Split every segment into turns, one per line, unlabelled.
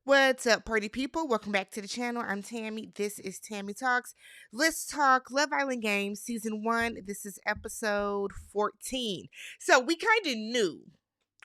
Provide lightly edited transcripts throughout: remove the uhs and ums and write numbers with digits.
What's up, party people? Welcome back to the channel. I'm Tammy. This is Tammy Talks. Let's talk Love Island Games Season 1. This is episode 14. So we kind of knew.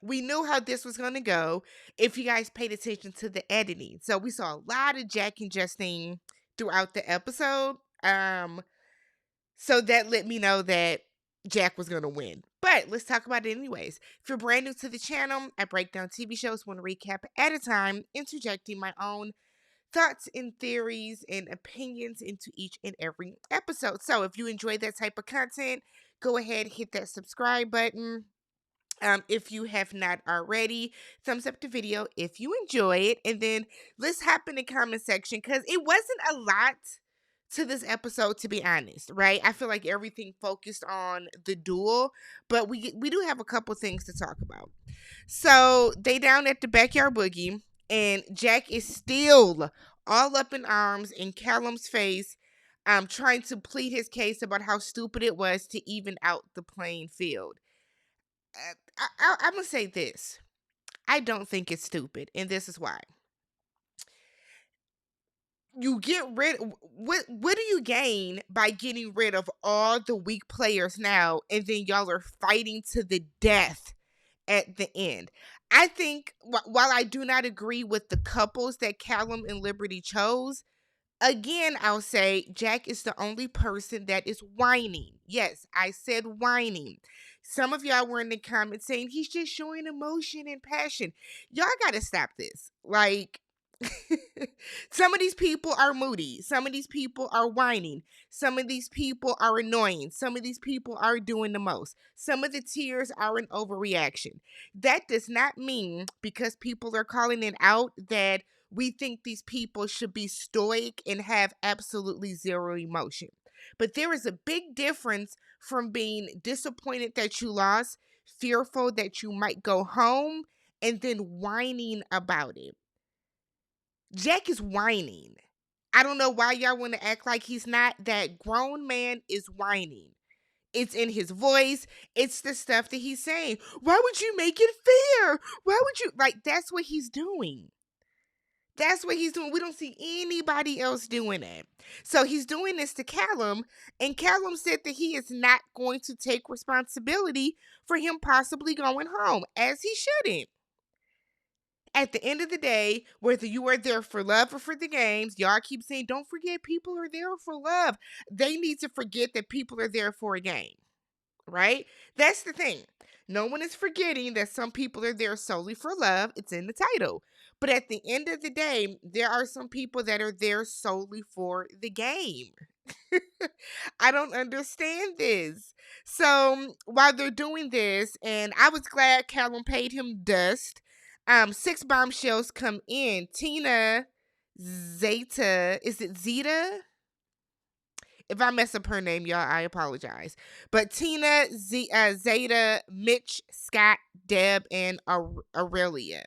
We knew how this was going to go if you guys paid attention to the editing. So we saw a lot of Jack and Justine throughout the episode. So that let me know that Jack was going to win. But let's talk about it anyways. If you're brand new to the channel, I break down TV shows, one recap at a time, interjecting my own thoughts and theories and opinions into each and every episode. So if you enjoy that type of content, go ahead, hit that subscribe button. If you have not already, thumbs up the video if you enjoy it. And then let's hop in the comment section because it wasn't a lot to this episode, to be honest, right? I feel like everything focused on the duel, but we do have a couple things to talk about. So they down at the Backyard Boogie, and Jack is still all up in arms in Callum's face, trying to plead his case about how stupid it was to even out the playing field. I'm gonna say this: I don't think it's stupid, and this is why. You get rid what do you gain by getting rid of all the weak players now, and then y'all are fighting to the death at the end? I think while I do not agree with the couples that Callum and Liberty chose, again, I'll say Jack is the only person that is whining. Yes, I said whining. Some of y'all were in the comments saying he's just showing emotion and passion. Y'all gotta stop this. Like, some of these people are moody. Some of these people are whining. Some of these people are annoying. Some of these people are doing the most. Some of the tears are an overreaction. That does not mean because people are calling it out that we think these people should be stoic and have absolutely zero emotion. But there is a big difference from being disappointed that you lost, fearful that you might go home, and then whining about it. Jack is whining. I don't know why y'all want to act like he's not. That grown man is whining. It's in his voice. It's the stuff that he's saying. Why would you make it fair? Why would you? Like, that's what he's doing. That's what he's doing. We don't see anybody else doing it. So he's doing this to Callum, and Callum said that he is not going to take responsibility for him possibly going home, as he shouldn't. At the end of the day, whether you are there for love or for the games, y'all keep saying, don't forget people are there for love. They need to forget that people are there for a game, right? That's the thing. No one is forgetting that some people are there solely for love. It's in the title. But at the end of the day, there are some people that are there solely for the game. I don't understand this. So while they're doing this, and I was glad Callum paid him dust. 6 bombshells come in. Tina, Zeta, is it Zeta? If I mess up her name, y'all, I apologize. But Tina, Zeta, Mitch, Scott, Deb, and Aurelia.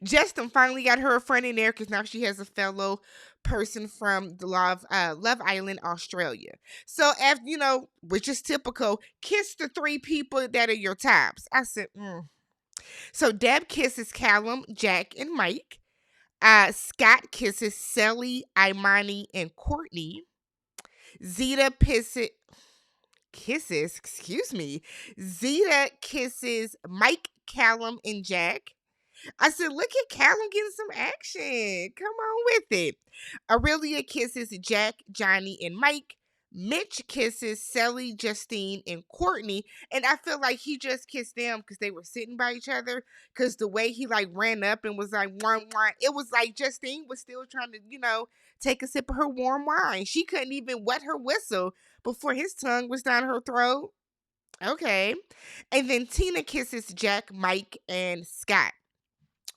Justin finally got her a friend in there because now she has a fellow person from the Love Island, Australia. So, after, which is typical, kiss the 3 people that are your tops. I said, So Deb kisses Callum, Jack, and Mike. Scott kisses Sally, Imani, and Courtney. Zeta Zeta kisses Mike, Callum, and Jack. I said, look at Callum getting some action. Come on with it. Aurelia kisses Jack, Johnny, and Mike. Mitch kisses Sally, Justine, and Courtney. And I feel like he just kissed them because they were sitting by each other. Because the way he ran up and was like, wine. It was like Justine was still trying to, take a sip of her warm wine. She couldn't even wet her whistle before his tongue was down her throat. Okay. And then Tina kisses Jack, Mike, and Scott.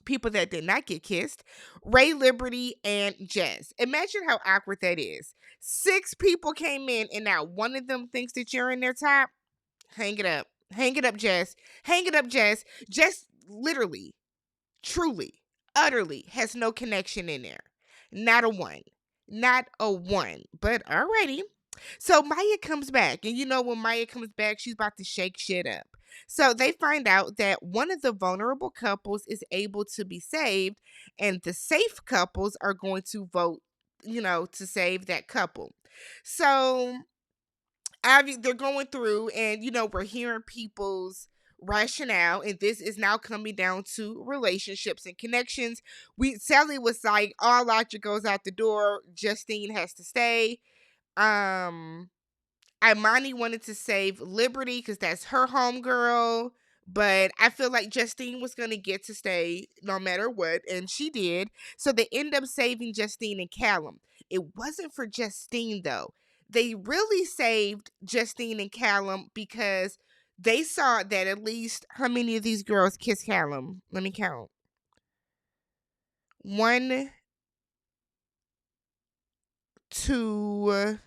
People that did not get kissed: Ray, Liberty, and Jess. Imagine how awkward that is. 6 people came in, and now one of them thinks that you're in their top. Hang it up. Hang it up, Jess. Hang it up, Jess. Jess literally, truly, utterly has no connection in there. Not a one. Not a one. But alrighty. So Maya comes back. And when Maya comes back, she's about to shake shit up. So they find out that one of the vulnerable couples is able to be saved, and the safe couples are going to vote, to save that couple. So they're going through, and we're hearing people's rationale, and this is now coming down to relationships and connections. Sally was like, all logic goes out the door. Justine has to stay. Imani wanted to save Liberty because that's her homegirl, but I feel like Justine was going to get to stay no matter what, and she did. So they end up saving Justine and Callum. It wasn't for Justine, though. They really saved Justine and Callum because they saw that at least, how many of these girls kissed Callum? Let me count. 1, 2...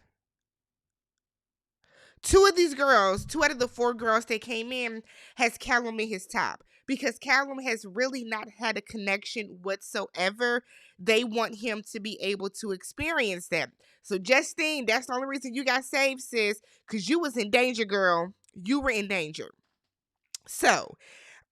Two of these girls, 2 out of the 4 girls that came in, has Callum in his top because Callum has really not had a connection whatsoever. They want him to be able to experience that. So Justine, that's the only reason you got saved, sis, because you was in danger, girl. You were in danger. So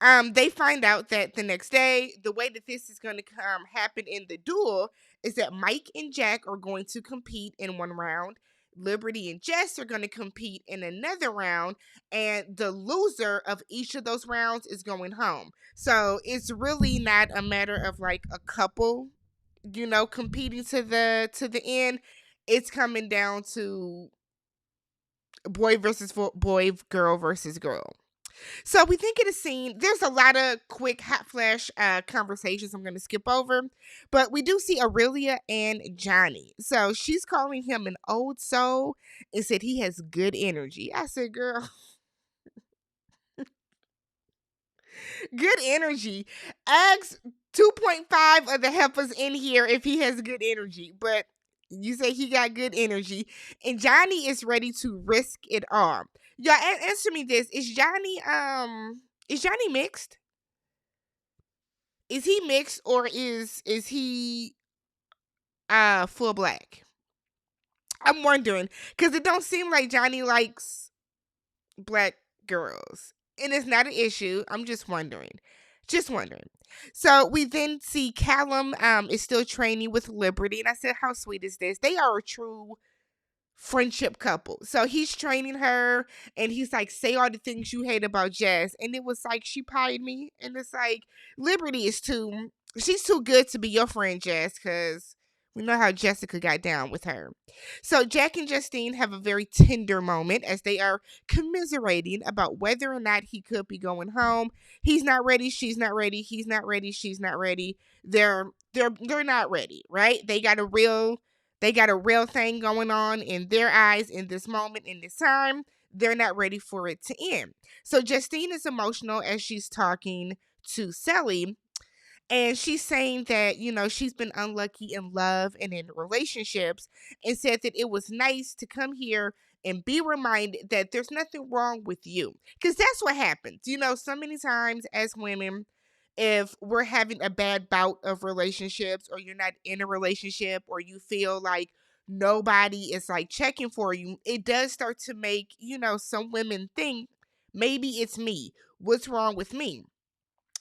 they find out that the next day, the way that this is going to happen in the duel is that Mike and Jack are going to compete in one round. Liberty and Jess are going to compete in another round, and the loser of each of those rounds is going home. So it's really not a matter of like a couple, competing to the end. It's coming down to boy versus boy, girl versus girl. So we think in a scene, there's a lot of quick hot flash conversations I'm going to skip over, but we do see Aurelia and Johnny. So she's calling him an old soul and said he has good energy. I said, girl, good energy. Ask 2.5 of the heifers in here if he has good energy, but you say he got good energy, and Johnny is ready to risk it all. Yeah, answer me this: is Johnny mixed? Is he mixed, or is he full black? I'm wondering because it don't seem like Johnny likes black girls, and it's not an issue. I'm just wondering. Just wondering. So we then see Callum is still training with Liberty, and I said, how sweet is this? They are a true friendship couple. So he's training her, and he's like, say all the things you hate about Jess. And it was like, she pied me. And it's like, Liberty is she's too good to be your friend, Jess, because we know how Jessica got down with her. So Jack and Justine have a very tender moment as they are commiserating about whether or not he could be going home. He's not ready, she's not ready, he's not ready, she's not ready. They're not ready, right? They got a real thing going on in their eyes in this moment, in this time. They're not ready for it to end. So Justine is emotional as she's talking to Sally, and she's saying that, she's been unlucky in love and in relationships, and said that it was nice to come here and be reminded that there's nothing wrong with you. Because that's what happens. So many times as women, if we're having a bad bout of relationships, or you're not in a relationship, or you feel like nobody is like checking for you, it does start to make, some women think, maybe it's me. What's wrong with me?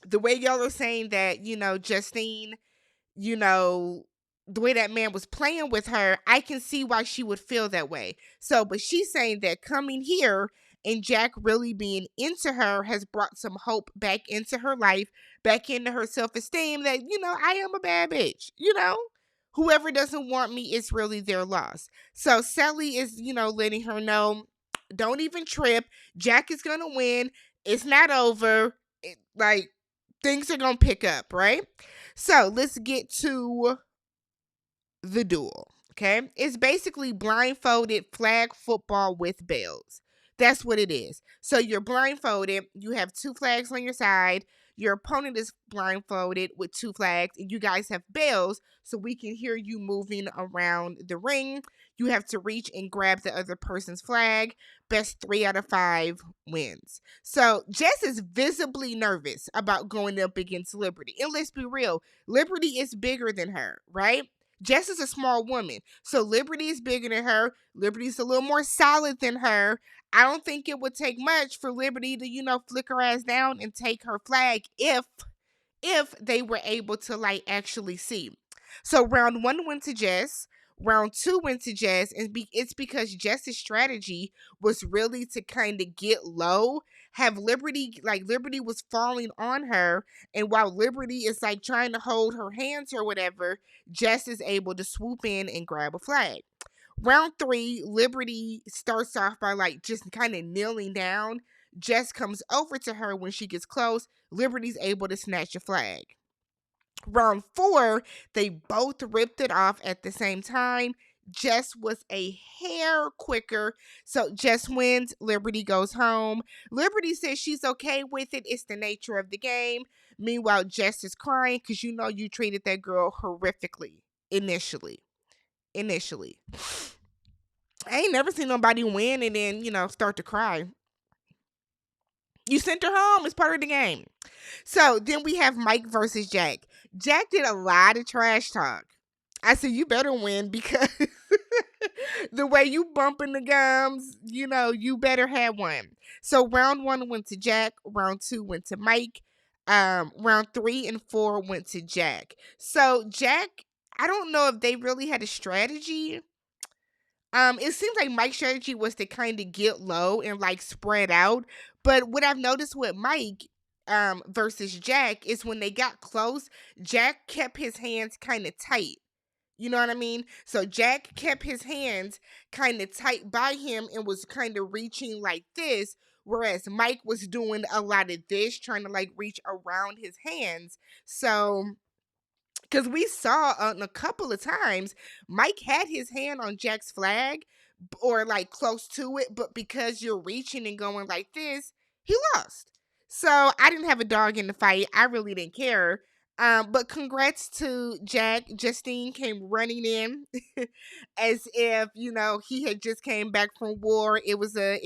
The way y'all are saying that, Justine, the way that man was playing with her, I can see why she would feel that way. So, but she's saying that coming here and Jack really being into her has brought some hope back into her life, back into her self-esteem, that, I am a bad bitch, whoever doesn't want me, it's really their loss. So Sally is, letting her know, don't even trip. Jack is going to win. It's not over. Things are going to pick up, right? So let's get to the duel. Okay. It's basically blindfolded flag football with bells. That's what it is. So you're blindfolded. You have 2 flags on your side. Your opponent is blindfolded with 2 flags, and you guys have bells so we can hear you moving around the ring. You have to reach and grab the other person's flag. Best 3 out of 5 wins. So Jess is visibly nervous about going up against Liberty. And let's be real, Liberty is bigger than her, right? Jess is a small woman. So Liberty is bigger than her. Liberty's a little more solid than her. I don't think it would take much for Liberty to, flick her ass down and take her flag if they were able to like actually see. So round one went to Jess. Round two went to Jess, and it's because Jess's strategy was really to kind of get low, have Liberty, like Liberty was falling on her, and while Liberty is like trying to hold her hands or whatever, Jess is able to swoop in and grab a flag. Round three, Liberty starts off by like just kind of kneeling down. Jess comes over to her when she gets close. Liberty's able to snatch a flag. Round four, they both ripped it off at the same time. Jess was a hair quicker, so Jess wins. Liberty goes home. Liberty says she's okay with it. It's the nature of the game. Meanwhile, Jess is crying because you treated that girl horrifically initially. I ain't never seen nobody win and then, start to cry. You sent her home. It's part of the game. So then we have Mike versus Jack. Jack did a lot of trash talk. I said, you better win because the way you bumping the gums, you better have one. So round one went to Jack. Round two went to Mike. Round 3 and 4 went to Jack. So Jack, I don't know if they really had a strategy. It seems like Mike's strategy was to kind of get low and like spread out. But what I've noticed with Mike versus Jack is when they got close, Jack kept his hands kind of tight. You know what I mean? So Jack kept his hands kind of tight by him and was kind of reaching like this, whereas Mike was doing a lot of this, trying to like reach around his hands. So because we saw a couple of times, Mike had his hand on Jack's flag or like close to it, but because you're reaching and going like this, he lost. So I didn't have a dog in the fight. I really didn't care. But congrats to Jack. Justine came running in as if, he had just came back from war. It was a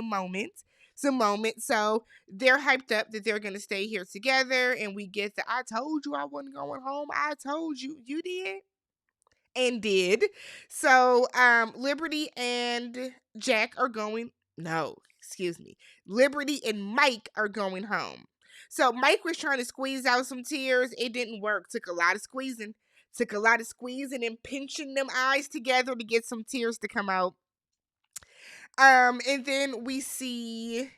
moment. It's a moment. So they're hyped up that they're gonna stay here together, and we get the I told you I wasn't going home. I told you. You did. And did. So Liberty and Jack are going Liberty and Mike are going home. So Mike was trying to squeeze out some tears. It didn't work. Took a lot of squeezing and pinching them eyes together to get some tears to come out. And then we see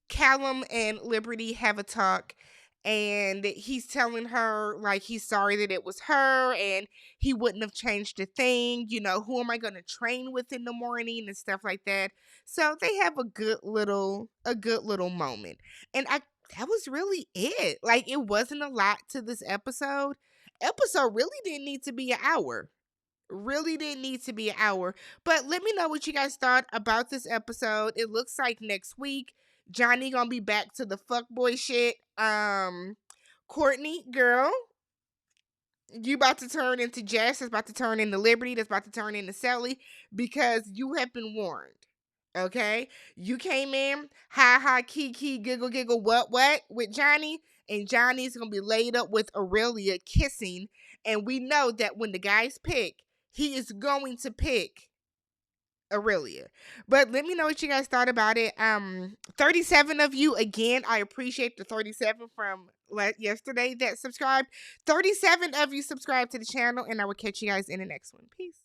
Callum and Liberty have a talk, and he's telling her like he's sorry that it was her and he wouldn't have changed a thing. Who am I going to train with in the morning and stuff like that. So they have a good little moment. And that was really it. Like, it wasn't a lot to this episode. Episode really didn't need to be an hour. But let me know what you guys thought about this episode. It looks like next week Johnny gonna be back to the fuckboy shit. Courtney, girl, you about to turn into Jess. That's about to turn into Liberty. That's about to turn into Sally, because you have been warned. Okay, you came in ha kiki giggle what with Johnny, and Johnny's gonna be laid up with Aurelia kissing, and we know that when the guys pick, he is going to pick Aurelia. But let me know what you guys thought about it. 37 of you, again, I appreciate the 37 from yesterday that subscribed. 37 of you subscribed to the channel, and I will catch you guys in the next one. Peace.